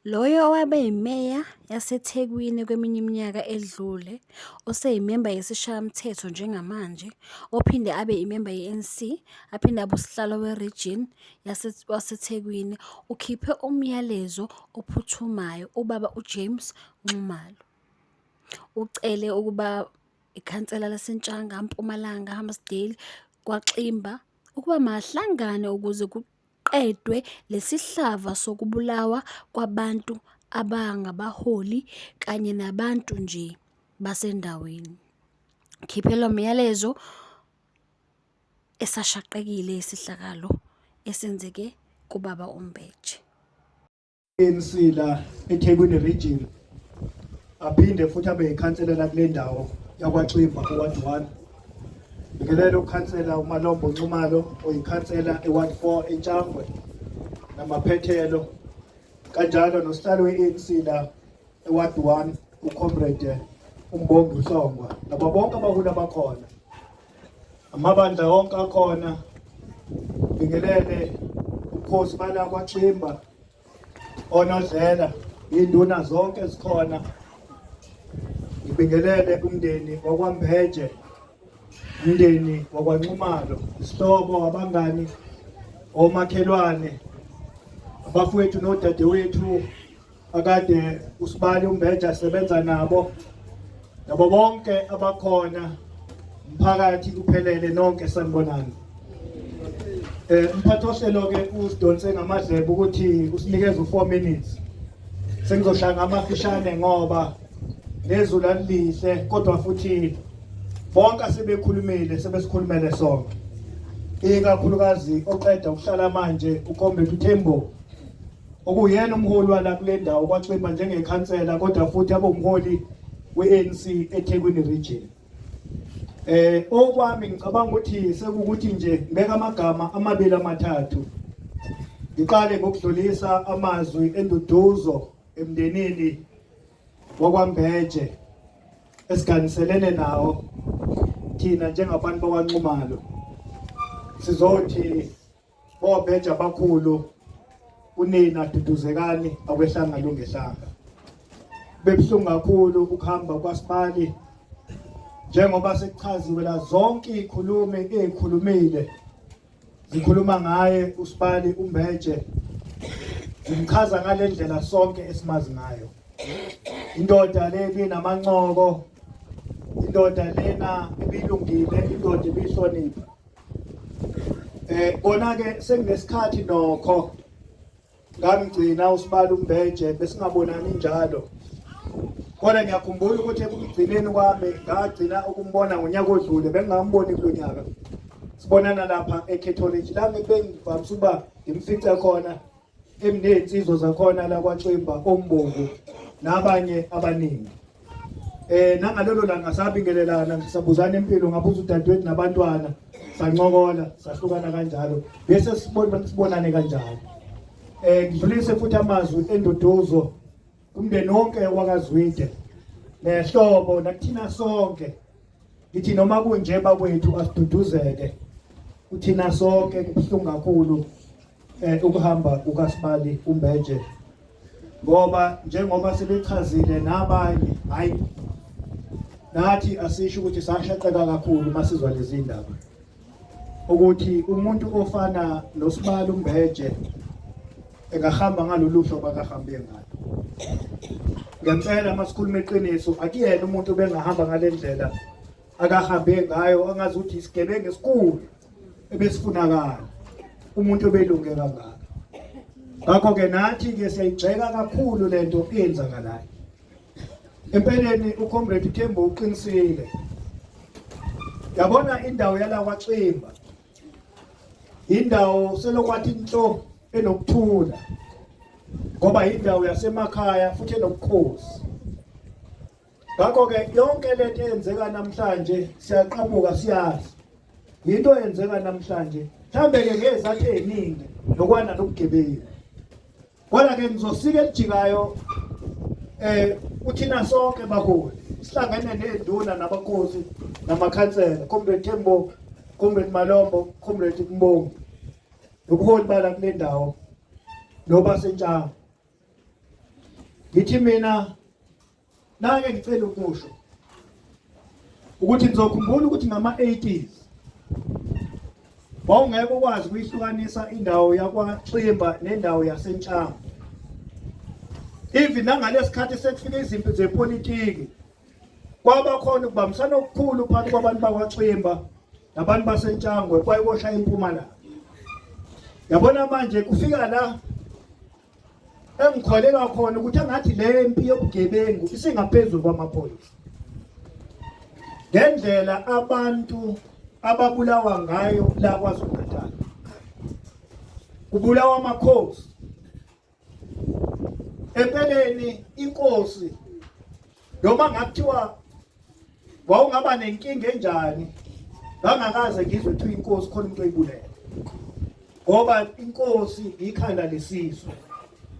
Loyo owabe yimeya yaseThekwini kweminye iminyaka edlule, oseyimemba yesishayamthetho njengamanje, ophinde abe imemba ye-ANC, aphinde abe usihlalo weRegion waseThekwini, ukhiphe umyalezo ophuthumayo uBaba uJames Nxumalo. Ucele ukuba ikhansela laseNtshanga, Mpumalanga, Hammarsdale, kwaXimba ukuba mahlangane ukuze kuqedwe lesihlava sokubulawa kwabantu abangabaholi kanye nabantu nje basendaweni. Khiphe lo myalezo esashaqekile isihlakalo esenzeke kubaba uMbeje. Insila eThekwini region aphinde futhi abe ikhansela la kule ndawo yakwaXimba ku-Ward 1. Ngikelela ukhansela uMalombo Nxumalo oyikhansela eWard 4 eNtshangwe namaphethelo, kanjalo nosihlalo we-ANC la eWard 1 uComrade uMbongi uSongwa, nabo bonke abaholi abakhona, amabandla wonke akhona. Ngibingelele ubukhosi bala kwaXimba, onodlela, induna zonke ezikhona. Ngibingelele umndeni wakwaMbeje, umndeni wakwaNxumalo, isihlobo, abangani, omakhelwane, abafowethu nodadewethu akade uSibali uMbeje asebenza nabo, nabo bonke abakhona, umphakathi uphelele nonke sanibonani. Umphathohlelo-ke usidonse ngamadlebe ukuthi usinikeze u4 minutes. Sengizoshaya amafishane ngoba nezulu alihle, kodwa futhi bonke sebekhulumile, sebesikhulumele sonke. Ikakhulukazi oqeda ukuhlala manje uComrade uThembo, okuyena umholi wala kule ndawo kwaXimba njengekhansela, kodwa futhi abe umholi we-ANC eThekwini region. Okwami ngicabanga ukuthi sekukuthi nje ngibeka amagama amabili amathathu. Ngiqale ngokudlulisa amazwi enduduzo emndenini wakwaMbeje esiganiselene nawo thina njengabantu bakwaNxumalo. Sizothi boMbeje abakhulu, unina Duduzekani akwehlanga lungehlanga. Bebuhlungu kakhulu ukuhamba kwaSibali, njengoba sekuchaziwe la zonke izikhulumi ezikhulumile zikhuluma ngaye uSibali uMbeje, zimchaza ngale ndlela sonke esimazi ngayo. Indoda le inamanqoko, indoda lena ebilungile, indoda ebihlonipha. Bona-ke sekunesikhathi nokho ngamgcina uSibali uMbeje besingabonani njalo. Kodwa ngiyakhumbula ukuthi ekugcineni kwami ngagcina ukumbona ngonyaka odlule, bengingamboni kulo nyaka. Sibonana lapha eCatholic, la bengivamise ukuba ngimfice khona emnezinsizwa zakhona la kwaXimba, ombongo nabanye abaningi. Nangalolo langa sabingelelana, sabuzana impilo, ngabuza udadewethu nabantwana, sancokola, sahlukana kanjalo. Bese sibonane kanjalo. Ngidlulise futhi amazwi enduduzo umndeni wonke wakaZwide, nehlobo nakuthina sonke. Ngithi noma kunje bakwethu asiduduzeke, uthina sonke kubuhlungu kakhulu ukuhamba kukaSibali uMbeje, ngoba njengoba sebechazile nabanye, hayi nathi asisho ukuthi sashaqeka kakhulu masizwa lezi ndaba, ukuthi umuntu ofana noSibali uMbeje engahamba ngalolu hlobo akahambe ngalo. Ngempela masikhuluma iqiniso, akuyena umuntu bengahamba ngale ndlela akahambe ngayo, angazi ukuthi isigebengu esikhulu ebesifunakala, umuntu obelunge kangaka. Ngakho-ke nathi-ke siyayigxeka kakhulu lento eyenzakalayo. Empeleni uComrade Thembo uqinisile. Yabona indawo yala kwaXimba, indawo selokwathi inhlo enokuthula, ngoba indawo yasemakhaya futhi enobukhosi. Ngakho-ke yonke lento eyenzeka namhlanje siyaqhamuka siyazi. Into eyenzeka namhlanje mhlambe-ke ngezathu eziningi nokwana nobugebengu. Kodwa-ke ngizosika elijikayo uthina sonke baholi, sihlangene nezinduna nabakhosi namakhansela, Comrade Thembo, Comrade Malombo, Comrade Mbongi, ubuholi bala kule ndawo noba sentshanga. ngithi mina nake ngicela ukusho ukuthi ngizokhumbula ukuthi ngama-80s wawungeke ukwazi ukuyihlukanisa indawo yakwaXimba nendawo yaseNtshanga. Even nangalesikhathi sekufika izimpi zepolitiki kwaba khona ukubambisana okukhulu phakathi kwabantu bakwaXimba nabantu baseNtshangwe kwayibosha impumalanga. Yabona manje kufika la engikholeka khona ukuthi angathi le mpi yobugebengu isingaphezulu kwamaphoyisa. Ngendlela abantu ababulawa ngayo la KwaZulu-Natal, kubulawa amakhosi. Empeleni inkosi noma ngakuthiwa wawungaba nenkinga enjani ngangakaze ngizwe kuthiwa inkosi khona umuntu oyibulela, ngoba inkosi ikhanda lesizwe.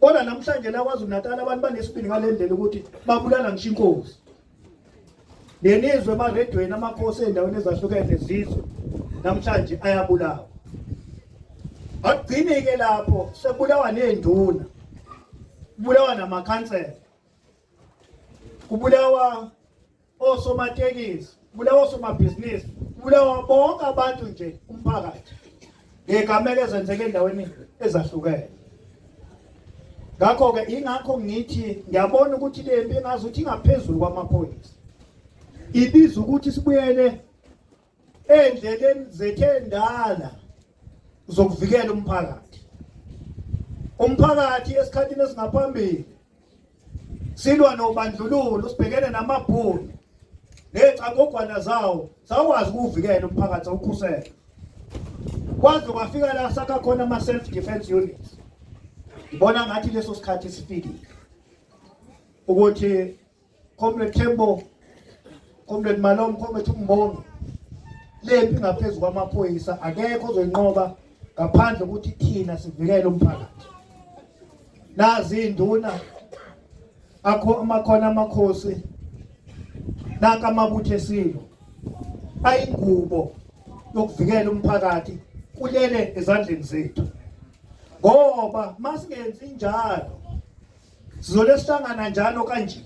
Kodwa namhlanje la KwaZulu-Natal abantu banesibindi ngalendlela ukuthi babulala ngisho inkosi. Lenizwe emaredweni amakhosi endaweni ezahlukene zizwe namhlanje ayabulawa. Akugcine-ke lapho sekubulawa nenduna, kubulawa namakhansela, kubulawa osomatekisi, kubulawa osomabhizinisi, kubulawa bonke abantu nje umphakathi ngegameko ezenzeke endaweni ezahlukene. Ngakho-ke ingakho ngithi ngiyabona ukuthi le mpi engazuthi ingaphezulu kwamaphoyisa, ibiza ukuthi sibuyele endleleni zethu endala zokuvikela umphakathi. Umphakathi esikhathini esingaphambili silwa nobandlululo, sibhekene namabhunu nezicangogwana zawo, sawukwazi ukuvikela umphakathi awukhusela. Kwaze kwafika la sakha khona ama-self defense units. Ngibona ngathi leso sikhathi sifikile ukuthi Comrade Tembo, Comrade Malom, Comrade Mbongi, lempi ngaphezu kwamaphoyisa akekho ozoyinqoba ngaphandle ukuthi thina sivikele umphakathi. Nazi induna akhona amakhosi nanka amabutho esilo ayingubo yokuvikela umphakathi kulele ezandleni zethu, ngoba masingenzi njalo sizole sihlangana njalo kanje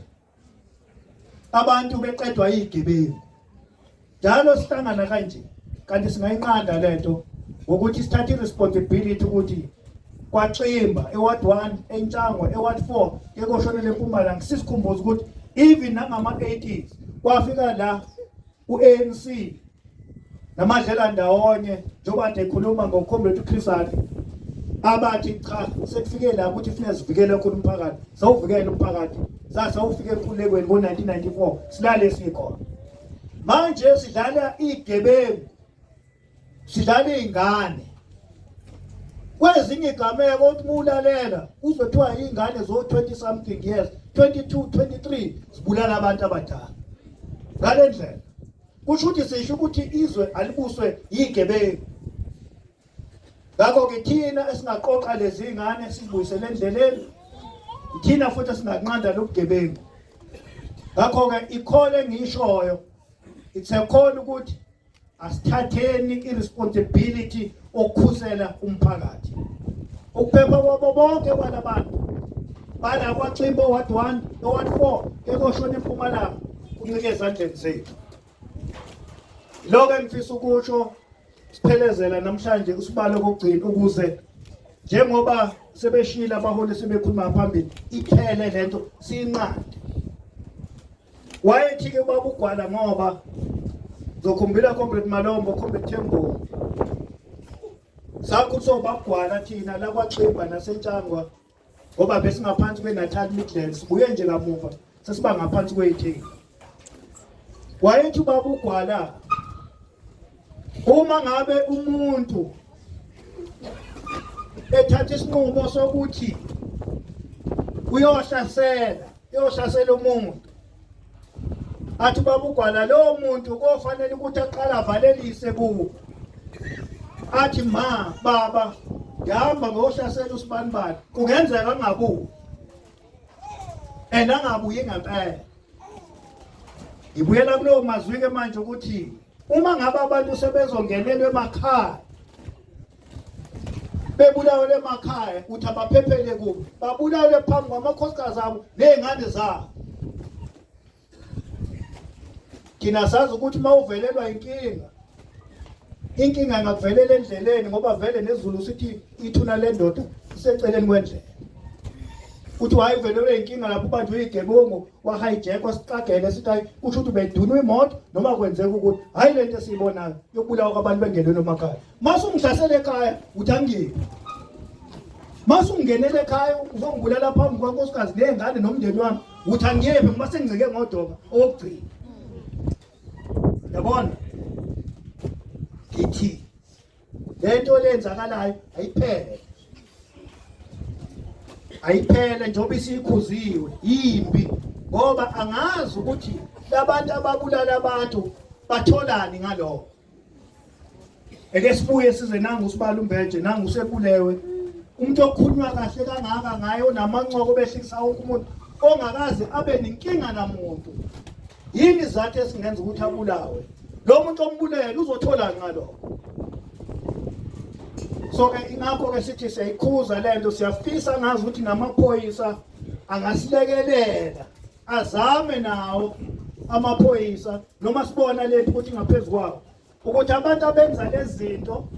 abantu beqedwa izigebengu njalo sihlangana kanje. Kanti singayinqanda lento ngokuthi sithathe responsibility ukuthi kwaXimba eWard 1 eNtshangwe eWard 4 ekoshonele eMpumalanga sisikhumbuza ukuthi even nangama-80s kwafika la uANC namadlela ndawonye njengoba nje ekhuluma ngoComrade uChrisani abathi cha sekufike la ukuthi kufanele sivikele khona umphakathi. Sawuvikele umphakathi sawufike ekhulekweni ngo-1994 silale sikhona. Manje sidlala izigebengu, sidlala izingane. Kwezinye igameko uthi mulalela uzothiwa izingane zo 20 something years, 22, 23 zibulala abantu abadala. Ngale ndlela kusho ukuthi sisho ukuthi izwe alibuswe izigebengu. Ngakho-ke thina esingaqoqa lezi ngane sibuyisele endleleni, thina futhi singanqanda lobugebengu. Ngakho-ke ikhole engiyishoyo, it's a call ukuthi asithatheni irresponsibility okukhusela umphakathi. Ukuphepha kwabo bonke kwalabantu bala kwaXimba eWard 1 eWard 4 ekoshona eMpumalanga kuncike ezandleni zethu. Lokho engifisa ukusho siphelezela namhlanje usibalo kokugcina ukuze njengoba sebeshila abaholi sebekhuluma phambili iphele lento siyinqande. Wayethi-ke baba uGwala ngoba zokhumbula Comrade Malombo, Comrade Tembo sakho sobagwala thina la kwaXimba naseNtshangwa ngoba besingaphansi kweNatal Midlands sibuye nje kamuva sesiba ngaphansi kweyithini. Wayethi baba uGwala uma ngabe umuntu ethatha isinqumo sokuthi uyohlasela umuntu, athi baba uGwala lo muntu kofanele ukuthi aqala avalelise kuwo, athi ma baba ngihamba ngohlasela usibanibani kungenzeka ngakuwo angabuyi ngempela. Ngibuyela kulowo mazwi-ke manje ukuthi uma ngabe abantu sebezongenelwa emakhaya bebulawe emakhaya uthi abaphephele kubo, babulawe phambi kwamakhosikazi abo nezingane zabo. Thina sazi ukuthi mawuvelelwa inkinga ingakuvelela endleleni ngoba vele nezulu sithi ithuna lendoda iseceleni kwendlela. Uthi wayivelelwe inkinga lapho bantu uyigebongo wa hijack wasixagele sithi hayi usho ukuthi bedunwe imoto noma kwenzeka ukuthi hayi lento esiyibonayo yokubulawa kwabantu bengelweni emakhaya. Masungihlasela ekhaya uthi angiphi. Masungenele ekhaya uzongibulala phambi kwankosikazi nezingane nomndeni wami uthi angiphi ngoba sengicike ngodoba okugcina. Yabona ithi lento lenzakalayo ayiphele njengoba isikhuziwe yimbi ngoba angazi ukuthi labantu ababulala abantu batholani ngalokho. Eke sibuye size nangu usibala uMbeje nangu usebulewe umuntu okhulunywa kahle kangaka ngayo namancoko behlisa wonke umuntu ongakazi abe nenkinga namuntu. Yini izathu esingenza ukuthi abulawe? Lo muntu ombulela uzothola ngalokho. So ke ingakho ke sithi siyayikhuza lento siyafisa ngazi ukuthi namaphoyisa angasilekelela azame nawo amaphoyisa noma sibona lento ukuthi ngaphezulu kwawo ukuthi abantu abenza lezi zinto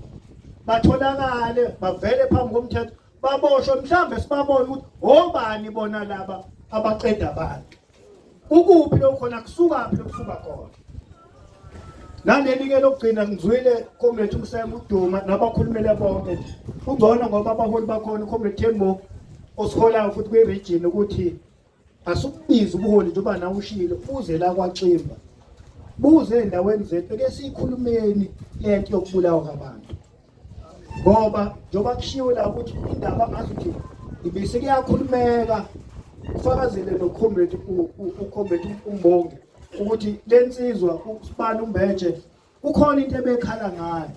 batholakale bavele phambi komthetho baboshwe mhlambe sibabone ukuthi obani bona laba abaqeda abantu. Ukuphi lokhona kusukaphi lokusuka khona. Naleli-ke lokugcina ngizwile comrade uMsemo uDuma nabakhulumele bonke ungcono ngoba abaholi bakhona ucomrade Thembo osiholayo futhi kwe-region ukuthi asukubiza ubuholi njengoba nawe ushilo uze la kwaXimba buze endaweni zethu ke sikhulumeni lento yokubulawa kwabantu ngoba njengoba kushiwo la ukuthi indaba ngazi ukuthi ibise kuyakhulumeka ufakazele noComrade uComrade uMbongi ukuthi lensizwa usibala uMbeje ukhona into ebekhala ngayo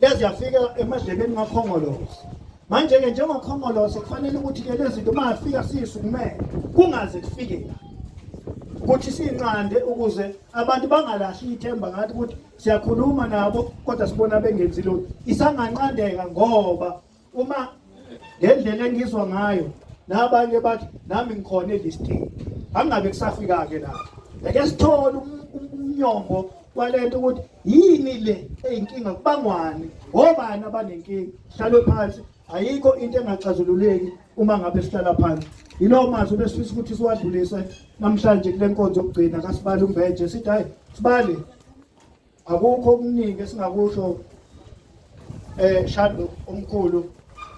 lezi yafika emadlebeni ngakhongolosi manje ke njengokhongolosi kufanele ukuthi ke lezi zinto mafika sisukumele kungaze kufike la ukuthi sinqande ukuze abantu bangalahli ithemba ngathi ukuthi siyakhuluma nabo kodwa sibona bengenzi lutho. Isanganqandeka ngoba uma ngendlela engizwa ngayo nabanye bathi nami ngikhona elistini angabe kusafika ke lapho ake sithole umnyombo walento ukuthi yini le eyinkinga kubangwani obani abanenkinga hlalwe phansi ayikho into engaxazululeki uma ngabe sihlala phansi. Yilo mazwi besifisa ukuthi siwadlulise namhlanje kule nkonzo yokugcina kaSibala uMbeje sithi hayi Sibali akukho okuningi esingakusho Shado omkhulu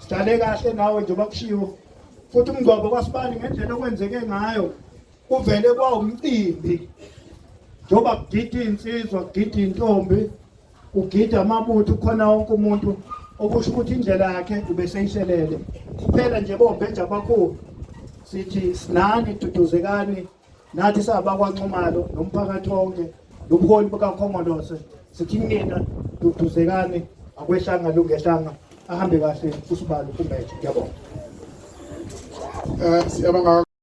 sidale kahle nawe njengoba kushiwo futhi umngcwabo kaSibali ngendlela okwenzeke ngayo uvele kwawumcimbi njengoba kugida insizwa kugida intombi ugida amabutho khona wonke umuntu okusho ukuthi indlela yakhe ubeseyishelele kuphela nje boMbeje abakhulu sithi sinani duduzekani nathi sabakwaNxumalo nomphakathi wonke lobuholi bukakhongolose sithi mina duduzekani akwehlanga lungehlanga ahambe kahle uSibala uMbeje. Ngiyabonga. Siyabonga.